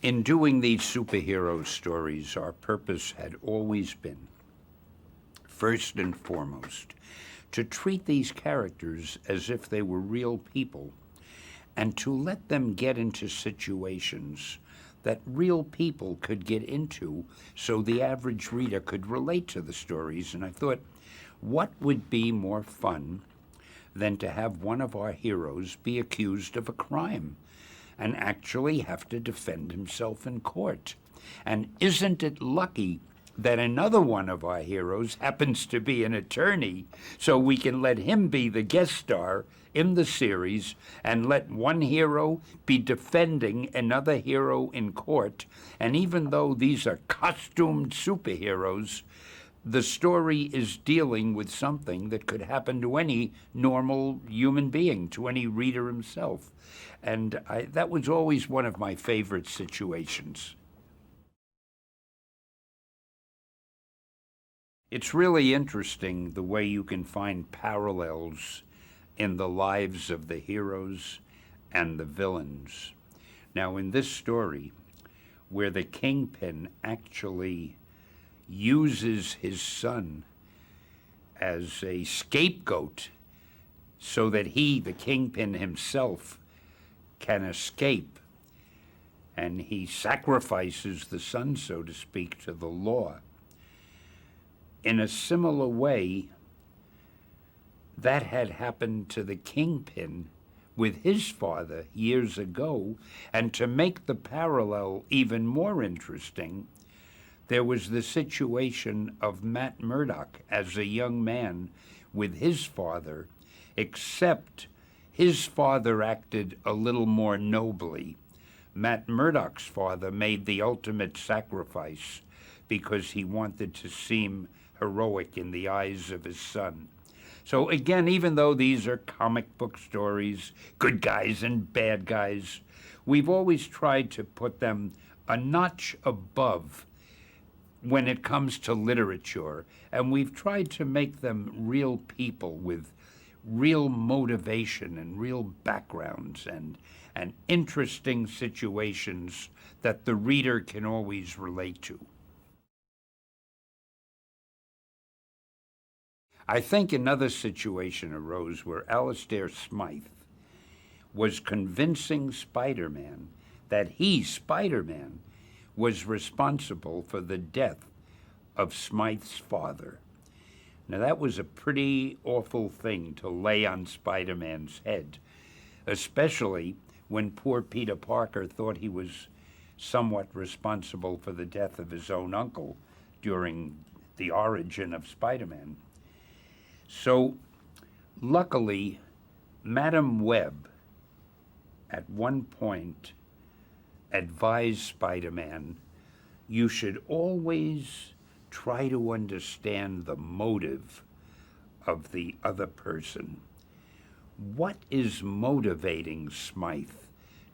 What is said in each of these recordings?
In doing these superhero stories, our purpose had always been, first and foremost, to treat these characters as if they were real people and to let them get into situations that real people could get into so the average reader could relate to the stories. And I thought, what would be more fun than to have one of our heroes be accused of a crime and actually have to defend himself in court? And isn't it lucky that another one of our heroes happens to be an attorney, so we can let him be the guest star in the series and let one hero be defending another hero in court. And even though these are costumed superheroes, the story is dealing with something that could happen to any normal human being, to any reader himself. And that was always one of my favorite situations. It's really interesting the way you can find parallels in the lives of the heroes and the villains. Now, in this story, where the Kingpin actually uses his son as a scapegoat so that he, the Kingpin himself, can escape, and he sacrifices the son, so to speak, to the law. In a similar way, that had happened to the Kingpin with his father years ago, and to make the parallel even more interesting, there was the situation of Matt Murdock as a young man with his father, except his father acted a little more nobly. Matt Murdock's father made the ultimate sacrifice because he wanted to seem heroic in the eyes of his son. So again, even though these are comic book stories, good guys and bad guys, we've always tried to put them a notch above when it comes to literature, and we've tried to make them real people with real motivation and real backgrounds and interesting situations that the reader can always relate to. I think another situation arose where Alistair Smythe was convincing Spider-Man that he, Spider-Man, was responsible for the death of Smythe's father. Now, that was a pretty awful thing to lay on Spider-Man's head, especially when poor Peter Parker thought he was somewhat responsible for the death of his own uncle during the origin of Spider-Man. So, luckily, Madam Web at one point advised Spider-Man, you should always try to understand the motive of the other person. What is motivating Smythe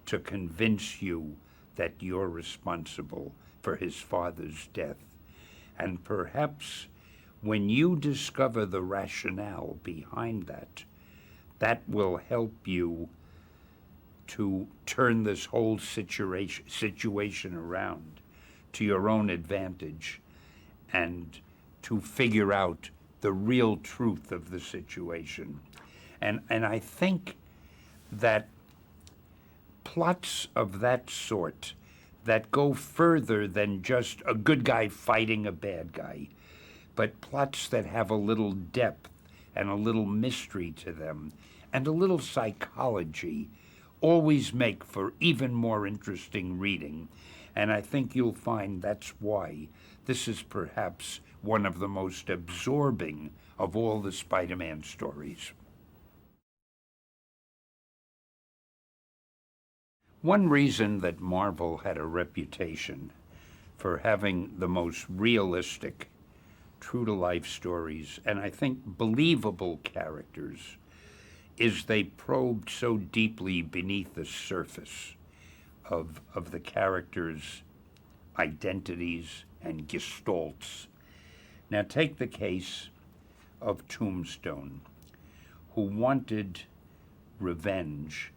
to convince you that you're responsible for his father's death? And perhaps when you discover the rationale behind that, that will help you to turn this whole situation around to your own advantage and to figure out the real truth of the situation. And I think that plots of that sort that go further than just a good guy fighting a bad guy, but plots that have a little depth and a little mystery to them and a little psychology always make for even more interesting reading. And I think you'll find that's why this is perhaps one of the most absorbing of all the Spider-Man stories. One reason that Marvel had a reputation for having the most realistic, true-to-life stories, and I think believable characters, is they probed so deeply beneath the surface of the characters' identities and gestalts. Now take the case of Tombstone, who wanted revenge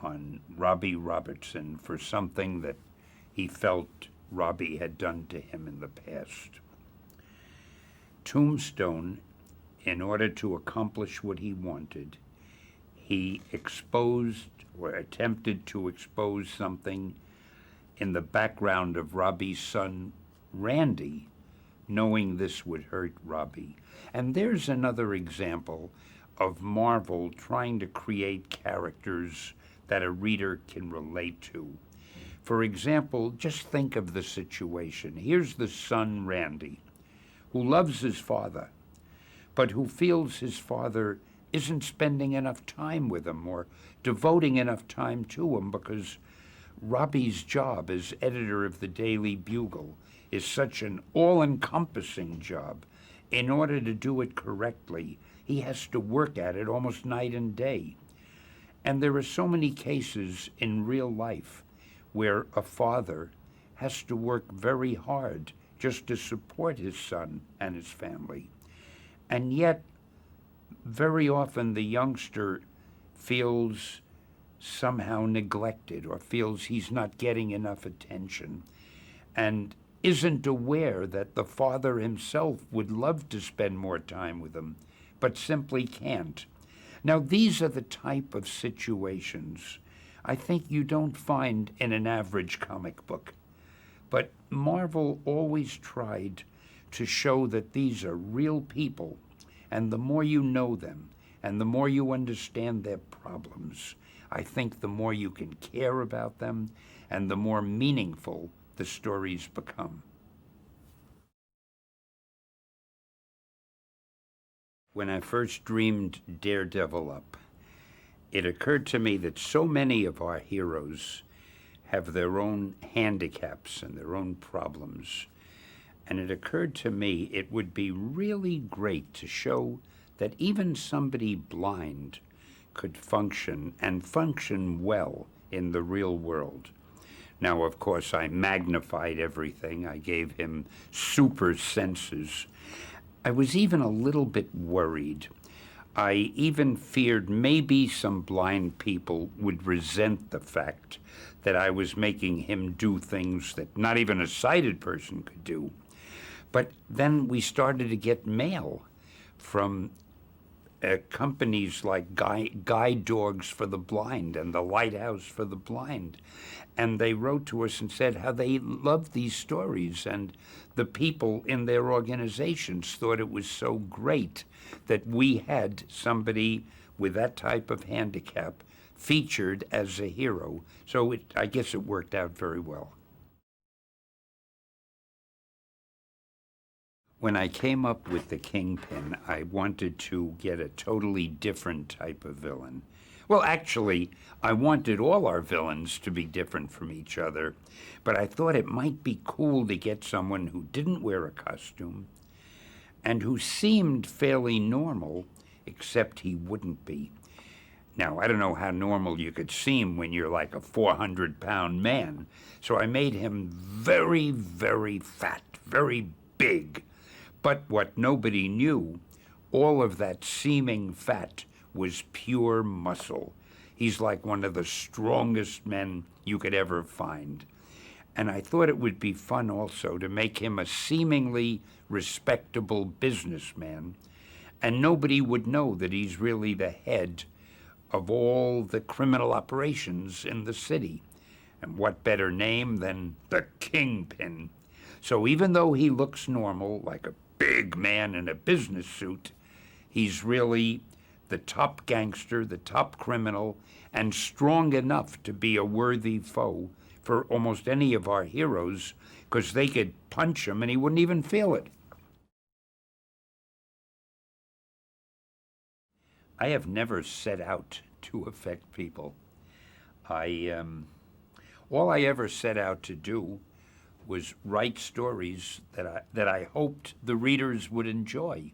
on Robbie Robertson for something that he felt Robbie had done to him in the past. Tombstone, in order to accomplish what he wanted, he exposed or attempted to expose something in the background of Robbie's son, Randy, knowing this would hurt Robbie. And there's another example of Marvel trying to create characters that a reader can relate to. For example, just think of the situation. Here's the son, Randy, who loves his father, but who feels his father isn't spending enough time with him or devoting enough time to him because Robbie's job as editor of the Daily Bugle is such an all-encompassing job. In order to do it correctly, he has to work at it almost night and day. And there are so many cases in real life where a father has to work very hard just to support his son and his family. And yet, very often the youngster feels somehow neglected or feels he's not getting enough attention and isn't aware that the father himself would love to spend more time with him, but simply can't. Now, these are the type of situations I think you don't find in an average comic book. But Marvel always tried to show that these are real people, and the more you know them, and the more you understand their problems, I think the more you can care about them, and the more meaningful the stories become. When I first dreamed Daredevil up, it occurred to me that so many of our heroes have their own handicaps and their own problems. And it occurred to me it would be really great to show that even somebody blind could function and function well in the real world. Now, of course, I magnified everything. I gave him super senses. I was even a little bit worried. I even feared maybe some blind people would resent the fact that I was making him do things that not even a sighted person could do. But then we started to get mail from companies like Guide Dogs for the Blind and the Lighthouse for the Blind. And they wrote to us and said how they loved these stories, and the people in their organizations thought it was so great that we had somebody with that type of handicap featured as a hero. So I guess it worked out very well. When I came up with the Kingpin, I wanted to get a totally different type of villain. Well, actually, I wanted all our villains to be different from each other, but I thought it might be cool to get someone who didn't wear a costume and who seemed fairly normal, except he wouldn't be. Now, I don't know how normal you could seem when you're like a 400-pound man, so I made him very, very fat, very big. But what nobody knew, all of that seeming fat was pure muscle. He's like one of the strongest men you could ever find. And I thought it would be fun also to make him a seemingly respectable businessman, and nobody would know that he's really the head of all the criminal operations in the city. And what better name than the Kingpin? So even though he looks normal, like a big man in a business suit, he's really the top gangster, the top criminal, and strong enough to be a worthy foe for almost any of our heroes, because they could punch him and he wouldn't even feel it. I have never set out to affect people. All I ever set out to do was write stories that I hoped the readers would enjoy.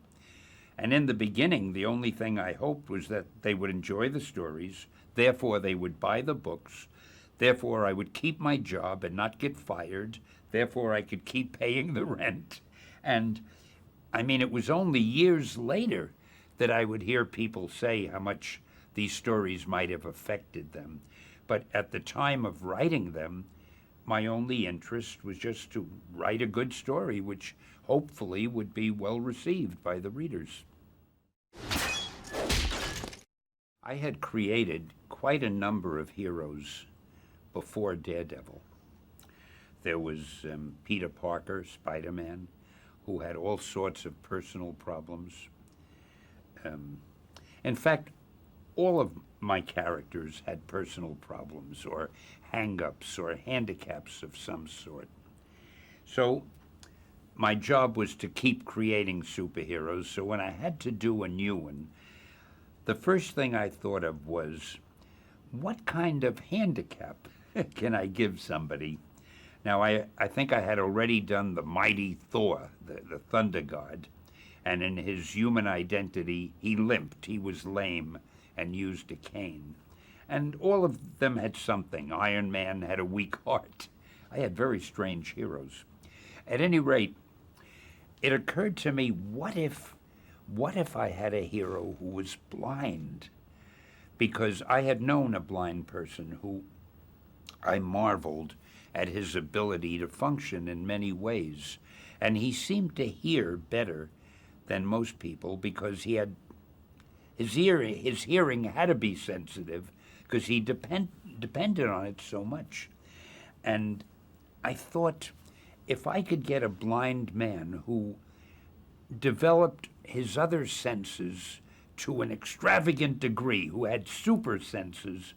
And in the beginning, the only thing I hoped was that they would enjoy the stories, therefore they would buy the books, therefore I would keep my job and not get fired, therefore I could keep paying the rent. And I mean, it was only years later that I would hear people say how much these stories might have affected them. But at the time of writing them, my only interest was just to write a good story, which hopefully would be well received by the readers. I had created quite a number of heroes before Daredevil. There was Peter Parker, Spider-Man, who had all sorts of personal problems. In fact, all of my characters had personal problems or hang-ups or handicaps of some sort. So my job was to keep creating superheroes, so when I had to do a new one, the first thing I thought of was, what kind of handicap can I give somebody? Now, I think I had already done the mighty Thor, the Thunder God, and in his human identity, he limped, he was lame, and used a cane. And all of them had something. Iron Man had a weak heart. I had very strange heroes. At any rate, it occurred to me, what if I had a hero who was blind? Because I had known a blind person who I marveled at his ability to function in many ways. And he seemed to hear better than most people because he had his hearing had to be sensitive because he depended on it so much. And I thought, if I could get a blind man who developed his other senses to an extravagant degree, who had super senses,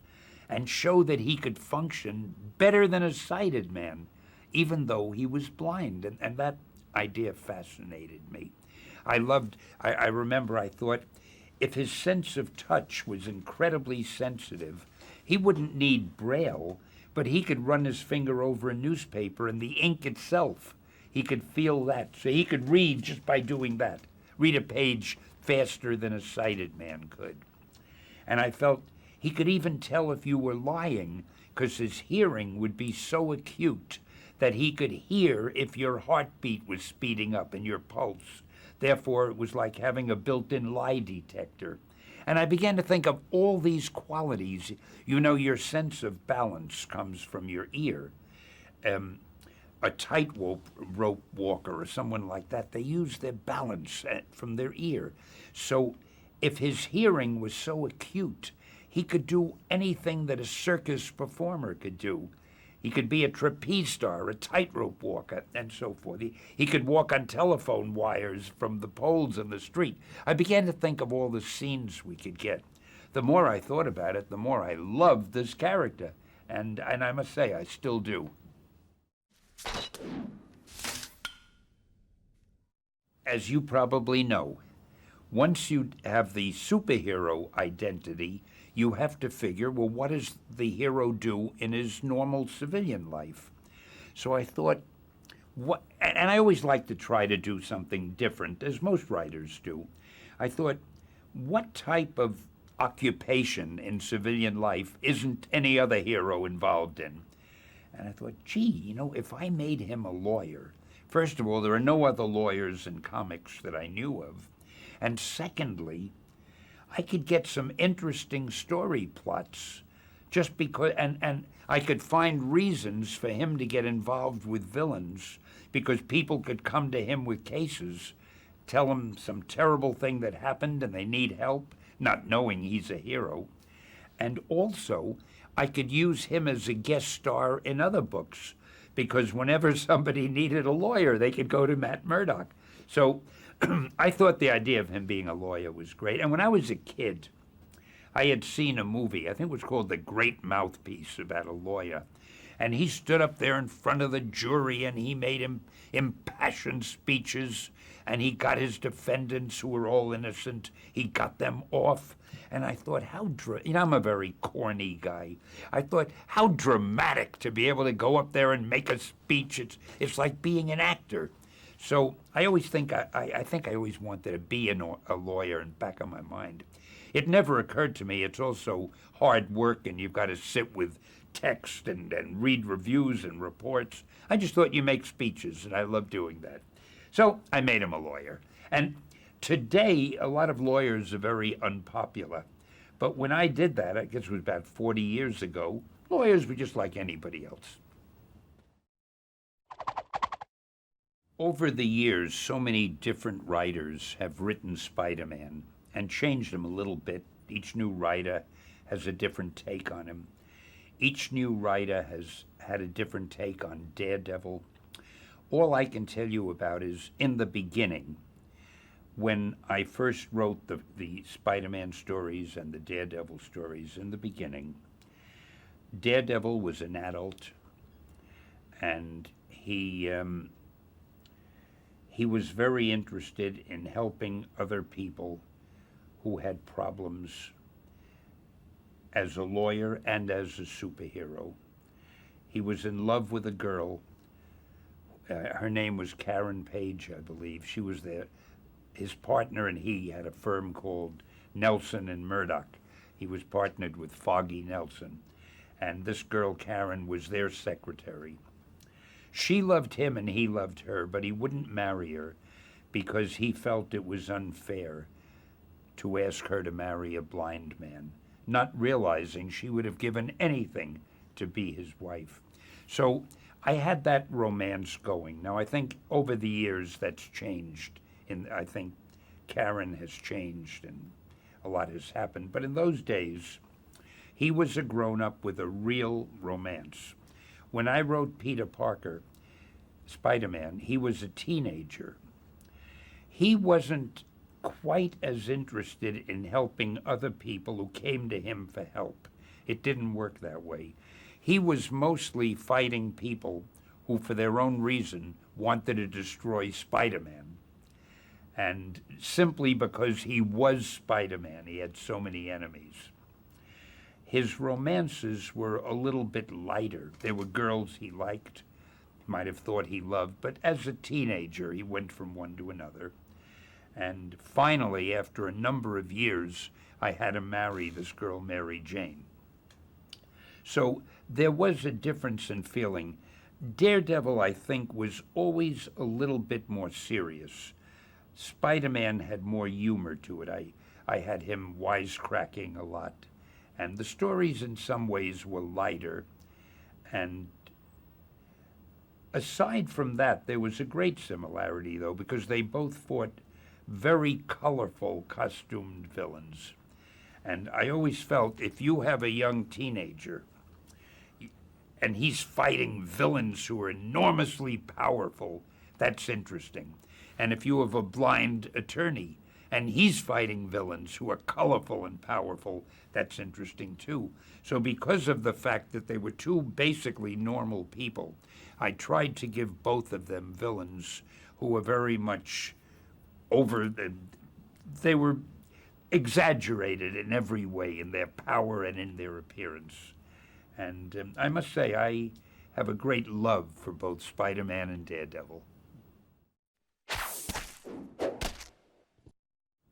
and show that he could function better than a sighted man, even though he was blind. And that idea fascinated me. I remember I thought, if his sense of touch was incredibly sensitive, he wouldn't need Braille, but he could run his finger over a newspaper and the ink itself, he could feel that. So he could read just by doing that, read a page faster than a sighted man could. And I felt he could even tell if you were lying, because his hearing would be so acute that he could hear if your heartbeat was speeding up and your pulse. Therefore, it was like having a built-in lie detector. And I began to think of all these qualities. You know, your sense of balance comes from your ear. A tightrope walker or someone like that, they use their balance from their ear. So if his hearing was so acute, he could do anything that a circus performer could do. He could be a trapeze star, a tightrope walker, and so forth. He could walk on telephone wires from the poles in the street. I began to think of all the scenes we could get. The more I thought about it, the more I loved this character. And I must say, I still do. As you probably know, once you have the superhero identity, you have to figure, well, what does the hero do in his normal civilian life? So I thought, and I always like to try to do something different, as most writers do. I thought, what type of occupation in civilian life isn't any other hero involved in? And I thought, gee, if I made him a lawyer, first of all, there are no other lawyers in comics that I knew of. And secondly, I could get some interesting story plots just because, and I could find reasons for him to get involved with villains because people could come to him with cases, tell him some terrible thing that happened and they need help, not knowing he's a hero. And also, I could use him as a guest star in other books because whenever somebody needed a lawyer, they could go to Matt Murdock. So I thought the idea of him being a lawyer was great. And when I was a kid, I had seen a movie, I think it was called The Great Mouthpiece, about a lawyer. And he stood up there in front of the jury and he made impassioned speeches and he got his defendants who were all innocent, he got them off. And I thought, I'm a very corny guy. I thought, how dramatic to be able to go up there and make a speech. It's like being an actor. So I always think I always wanted to be a lawyer in the back of my mind. It never occurred to me it's also hard work and you've got to sit with text and read reviews and reports. I just thought you make speeches and I love doing that. So I made him a lawyer. And today, a lot of lawyers are very unpopular. But when I did that, I guess it was about 40 years ago, lawyers were just like anybody else. Over the years, so many different writers have written Spider-Man and changed him a little bit. Each new writer has a different take on him. Each new writer has had a different take on Daredevil. All I can tell you about is in the beginning, when I first wrote the Spider-Man stories and the Daredevil stories in the beginning, Daredevil was an adult, and he was very interested in helping other people who had problems as a lawyer and as a superhero. He was in love with a girl. Her name was Karen Page, I believe. She was there. His partner and he had a firm called Nelson and Murdoch. He was partnered with Foggy Nelson. And this girl, Karen, was their secretary. She loved him and he loved her, but he wouldn't marry her because he felt it was unfair to ask her to marry a blind man, not realizing she would have given anything to be his wife. So I had that romance going. Now, I think over the years that's changed. I think Karen has changed and a lot has happened. But in those days, he was a grown-up with a real romance. When I wrote Peter Parker, Spider-Man, he was a teenager. He wasn't quite as interested in helping other people who came to him for help. It didn't work that way. He was mostly fighting people who, for their own reason, wanted to destroy Spider-Man. And simply because he was Spider-Man, he had so many enemies. His romances were a little bit lighter. There were girls he liked, might have thought he loved, but as a teenager, he went from one to another. And finally, after a number of years, I had him marry this girl, Mary Jane. So there was a difference in feeling. Daredevil, I think, was always a little bit more serious. Spider-Man had more humor to it. I had him wisecracking a lot. And the stories in some ways were lighter. And aside from that, there was a great similarity, though, because they both fought very colorful, costumed villains. And I always felt if you have a young teenager and he's fighting villains who are enormously powerful, that's interesting. And if you have a blind attorney and he's fighting villains who are colorful and powerful, that's interesting too. So because of the fact that they were two basically normal people, I tried to give both of them villains who were very much they were exaggerated in every way, in their power and in their appearance. And I must say, I have a great love for both Spider-Man and Daredevil.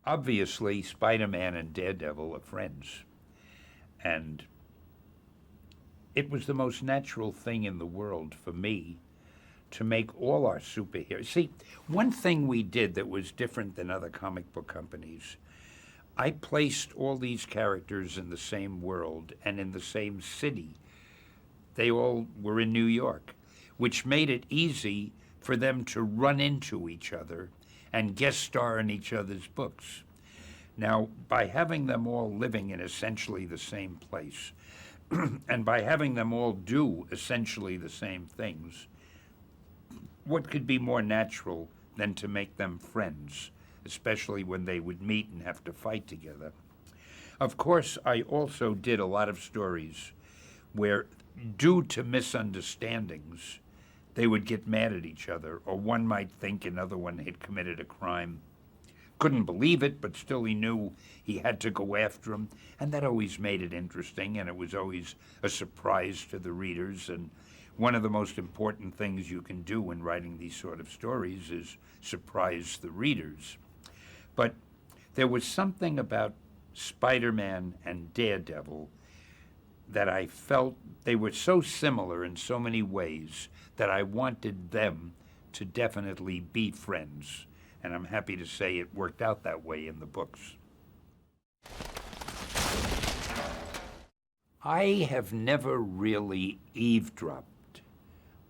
Obviously, Spider-Man and Daredevil are friends. And it was the most natural thing in the world for me to make all our superheroes. See, one thing we did that was different than other comic book companies, I placed all these characters in the same world and in the same city. They all were in New York, which made it easy for them to run into each other and guest star in each other's books. Now, by having them all living in essentially the same place, and by having them all do essentially the same things, what could be more natural than to make them friends, especially when they would meet and have to fight together? Of course, I also did a lot of stories where, due to misunderstandings, they would get mad at each other, or one might think another one had committed a crime. Couldn't believe it, but still he knew he had to go after him, and that always made it interesting, and it was always a surprise to the readers. And one of the most important things you can do in writing these sort of stories is surprise the readers. But there was something about Spider-Man and Daredevil that I felt they were so similar in so many ways that I wanted them to definitely be friends. And I'm happy to say it worked out that way in the books. I have never really eavesdropped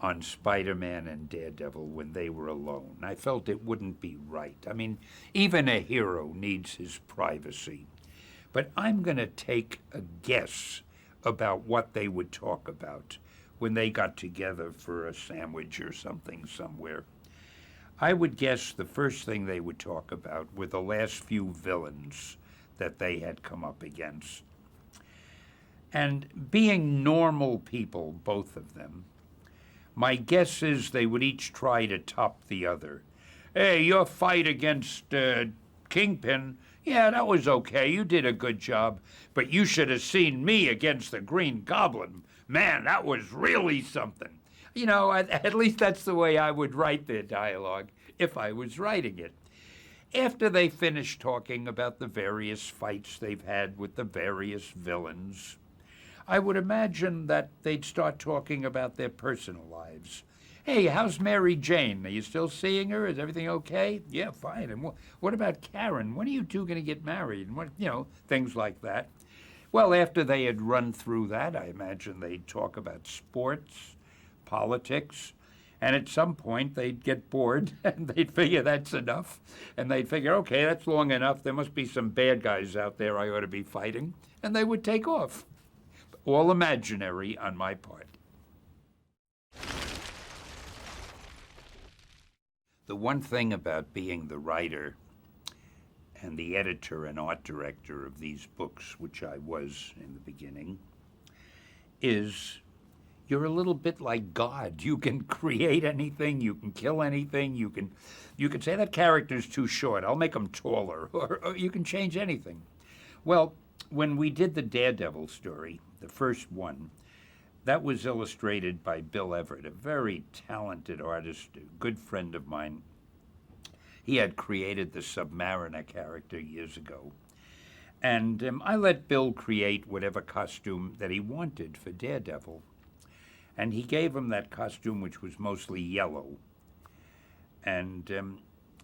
on Spider-Man and Daredevil when they were alone. I felt it wouldn't be right. I mean, even a hero needs his privacy. But I'm going to take a guess about what they would talk about when they got together for a sandwich or something somewhere. I would guess the first thing they would talk about were the last few villains that they had come up against. And being normal people, both of them, my guess is they would each try to top the other. Hey, your fight against Kingpin, yeah, that was okay. You did a good job. But you should have seen me against the Green Goblin. Man, that was really something. You know, at least that's the way I would write their dialogue if I was writing it. After they finish talking about the various fights they've had with the various villains, I would imagine that they'd start talking about their personal lives. Hey, how's Mary Jane? Are you still seeing her? Is everything okay? Yeah, fine. And what about Karen? When are you two going to get married? And what, things like that. Well, after they had run through that, I imagine they'd talk about sports, politics, and at some point they'd get bored and they'd figure that's enough. And they'd figure, okay, that's long enough. There must be some bad guys out there I ought to be fighting. And they would take off. All imaginary on my part. The one thing about being the writer and the editor and art director of these books, which I was in the beginning, is you're a little bit like God. You can create anything, you can kill anything, you can say that character's too short, I'll make him taller, or you can change anything. Well, when we did the Daredevil story, the first one, that was illustrated by Bill Everett, a very talented artist, a good friend of mine. He had created the Submariner character years ago. And I let Bill create whatever costume that he wanted for Daredevil. And he gave him that costume, which was mostly yellow. And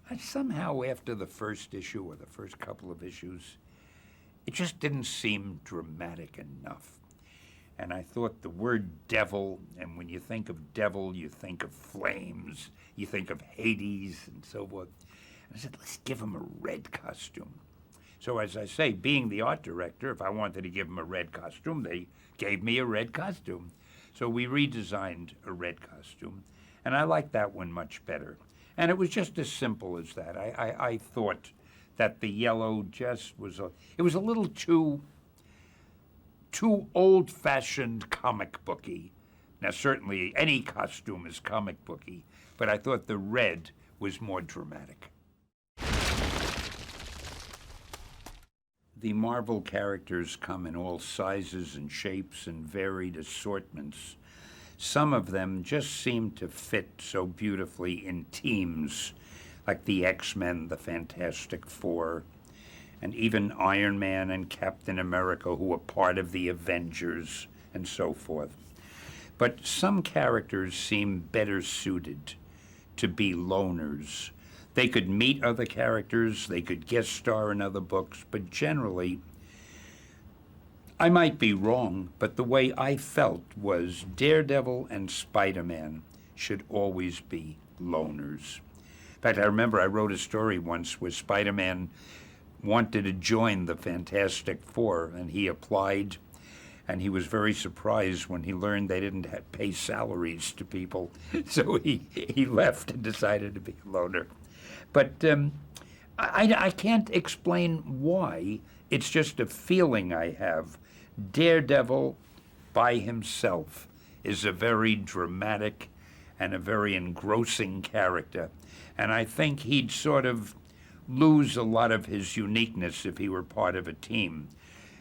I somehow, after the first issue or the first couple of issues, it just didn't seem dramatic enough. And I thought the word devil, and when you think of devil, you think of flames, you think of Hades and so forth. And I said, let's give him a red costume. So as I say, being the art director, if I wanted to give him a red costume, they gave me a red costume. So we redesigned a red costume, and I liked that one much better. And it was just as simple as that. I thought that the yellow just was it was a little too old-fashioned comic booky. Now, certainly any costume is comic booky, but I thought the red was more dramatic. The Marvel characters come in all sizes and shapes and varied assortments. Some of them just seem to fit so beautifully in teams, like the X-Men, the Fantastic Four, and even Iron Man and Captain America, who were part of the Avengers, and so forth. But some characters seem better suited to be loners. They could meet other characters, they could guest star in other books, but generally, I might be wrong, but the way I felt was Daredevil and Spider-Man should always be loners. In fact, I remember I wrote a story once where Spider-Man wanted to join the Fantastic Four, and he applied, and he was very surprised when he learned they didn't pay salaries to people. So he left and decided to be a loner. But I can't explain why. It's just a feeling I have. Daredevil by himself is a very dramatic and a very engrossing character. And I think he'd sort of lose a lot of his uniqueness if he were part of a team.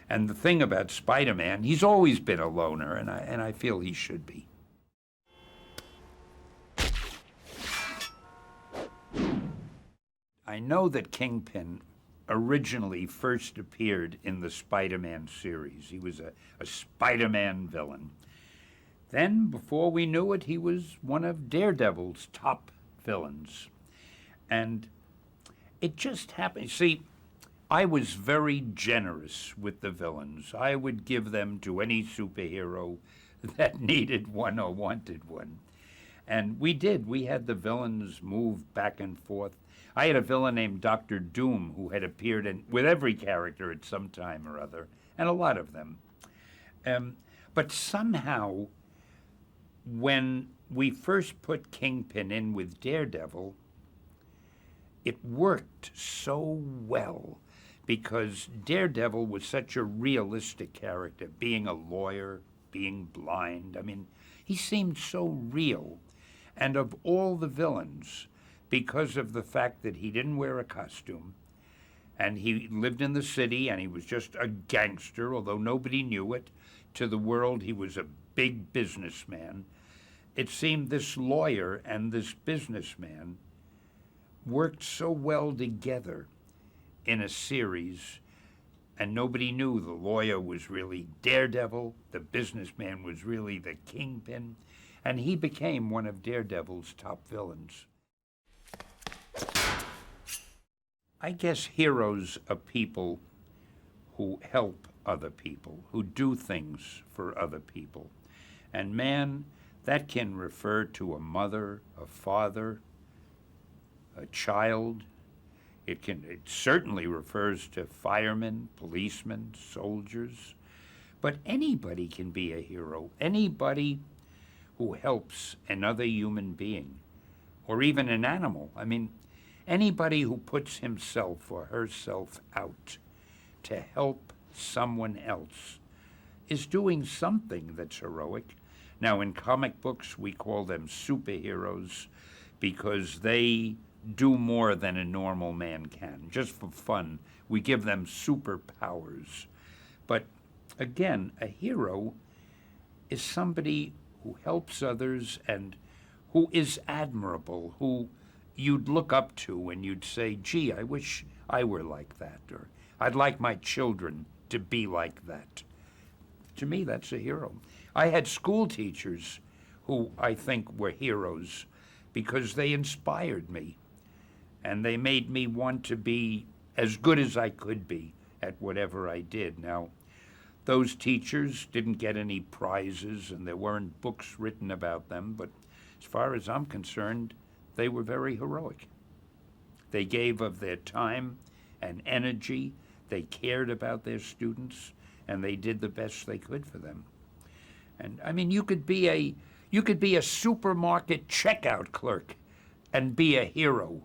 And the thing about Spider-Man, he's always been a loner, and I feel he should be. I know that Kingpin originally first appeared in the Spider-Man series. He was a Spider-Man villain. Then, before we knew it, he was one of Daredevil's top villains. And it just happened. See, I was very generous with the villains. I would give them to any superhero that needed one or wanted one. And we did. We had the villains move back and forth. I had a villain named Dr. Doom who had appeared with every character at some time or other, and a lot of them. But somehow, when we first put Kingpin in with Daredevil, it worked so well because Daredevil was such a realistic character, being a lawyer, being blind. I mean, he seemed so real. And of all the villains, because of the fact that he didn't wear a costume, and he lived in the city, and he was just a gangster, although nobody knew it, to the world he was a big businessman, it seemed this lawyer and this businessman worked so well together in a series, and nobody knew the lawyer was really Daredevil, the businessman was really the Kingpin, and he became one of Daredevil's top villains. I guess heroes are people who help other people, who do things for other people. And man, that can refer to a mother, a father, a child. It certainly refers to firemen, policemen, soldiers. But anybody can be a hero. Anybody who helps another human being, or even an animal. I mean, anybody who puts himself or herself out to help someone else is doing something that's heroic. Now, in comic books, we call them superheroes because they do more than a normal man can. Just for fun, we give them superpowers. But again, a hero is somebody who helps others and who is admirable, who you'd look up to and you'd say, gee, I wish I were like that, or I'd like my children to be like that. To me, that's a hero. I had school teachers who I think were heroes because they inspired me and they made me want to be as good as I could be at whatever I did. Now, those teachers didn't get any prizes and there weren't books written about them, but as far as I'm concerned, they were very heroic. They gave of their time and energy, they cared about their students, and they did the best they could for them. And I mean, you could be a supermarket checkout clerk and be a hero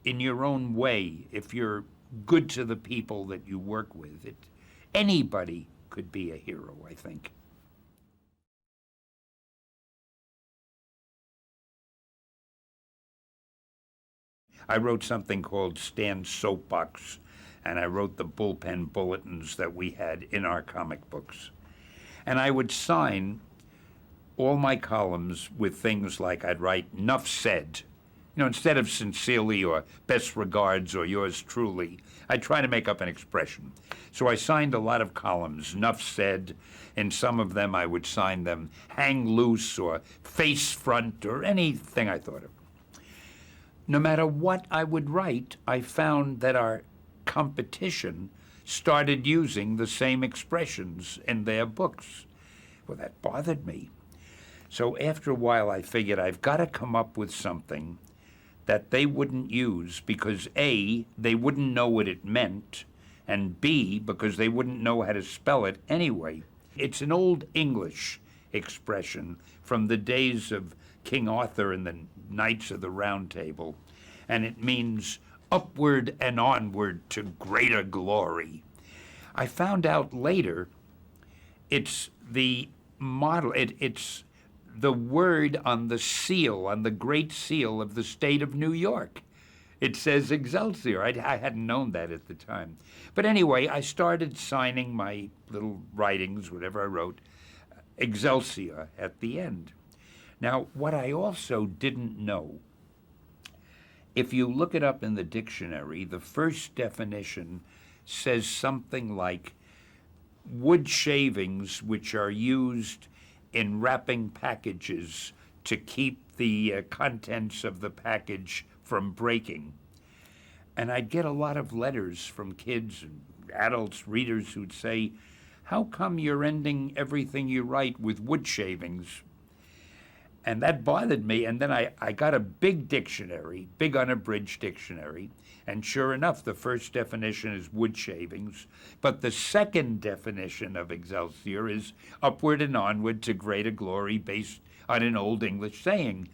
in your own way if you're good to the people that you work with. Anybody could be a hero, I think. I wrote something called Stan's Soapbox, and I wrote the bullpen bulletins that we had in our comic books. And I would sign all my columns with things like I'd write, "Nuff said." Instead of sincerely or best regards or yours truly, I try to make up an expression. So I signed a lot of columns, "Nuff said." In some of them, I would sign them "Hang loose" or "Face front" or anything I thought of. No matter what I would write, I found that our competition started using the same expressions in their books. Well, that bothered me. So after a while, I figured I've got to come up with something that they wouldn't use because A, they wouldn't know what it meant, and B, because they wouldn't know how to spell it anyway. It's an old English expression from the days of King Arthur and the Knights of the Round Table, and it means upward and onward to greater glory. I found out later it's the model, it's the word on the seal, on the great seal of the state of New York. It says Excelsior. I hadn't known that at the time. But anyway, I started signing my little writings, whatever I wrote, Excelsior at the end. Now, what I also didn't know, if you look it up in the dictionary, the first definition says something like wood shavings which are used in wrapping packages to keep the contents of the package from breaking. And I'd get a lot of letters from kids and adults, readers who'd say, how come you're ending everything you write with wood shavings? And that bothered me. And then I got a big dictionary, big unabridged dictionary. And sure enough, the first definition is wood shavings. But the second definition of excelsior is upward and onward to greater glory, based on an old English saying.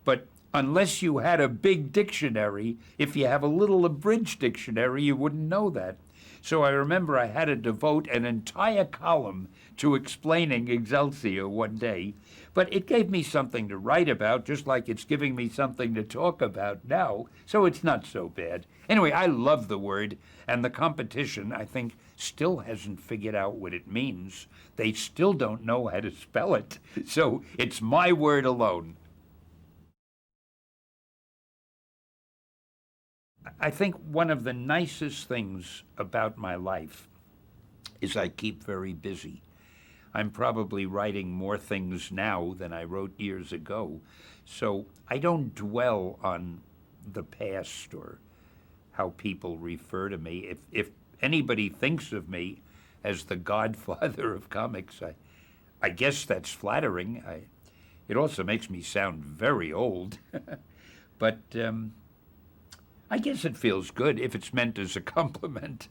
But unless you had a big dictionary, if you have a little abridged dictionary, you wouldn't know that. So I remember I had to devote an entire column to explaining excelsior one day. But it gave me something to write about, just like it's giving me something to talk about now, so it's not so bad. Anyway, I love the word, and the competition, I think, still hasn't figured out what it means. They still don't know how to spell it, so it's my word alone. I think one of the nicest things about my life is I keep very busy. I'm probably writing more things now than I wrote years ago. So I don't dwell on the past or how people refer to me. If anybody thinks of me as the godfather of comics, I guess that's flattering. It also makes me sound very old. But I guess it feels good if it's meant as a compliment.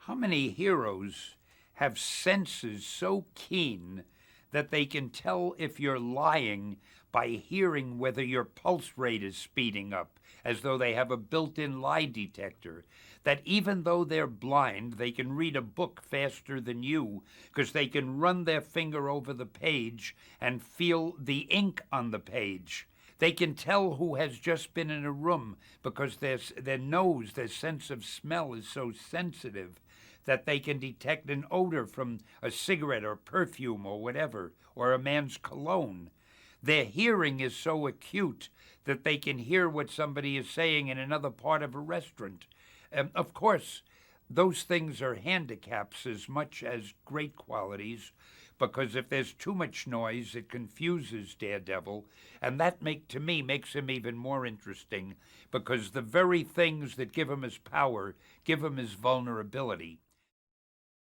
How many heroes have senses so keen that they can tell if you're lying by hearing whether your pulse rate is speeding up, as though they have a built-in lie detector, that even though they're blind, they can read a book faster than you because they can run their finger over the page and feel the ink on the page. They can tell who has just been in a room because their nose, their sense of smell is so sensitive that they can detect an odor from a cigarette or perfume or whatever, or a man's cologne. Their hearing is so acute that they can hear what somebody is saying in another part of a restaurant. Of course, those things are handicaps as much as great qualities, because if there's too much noise, it confuses Daredevil, and that to me makes him even more interesting, because the very things that give him his power give him his vulnerability.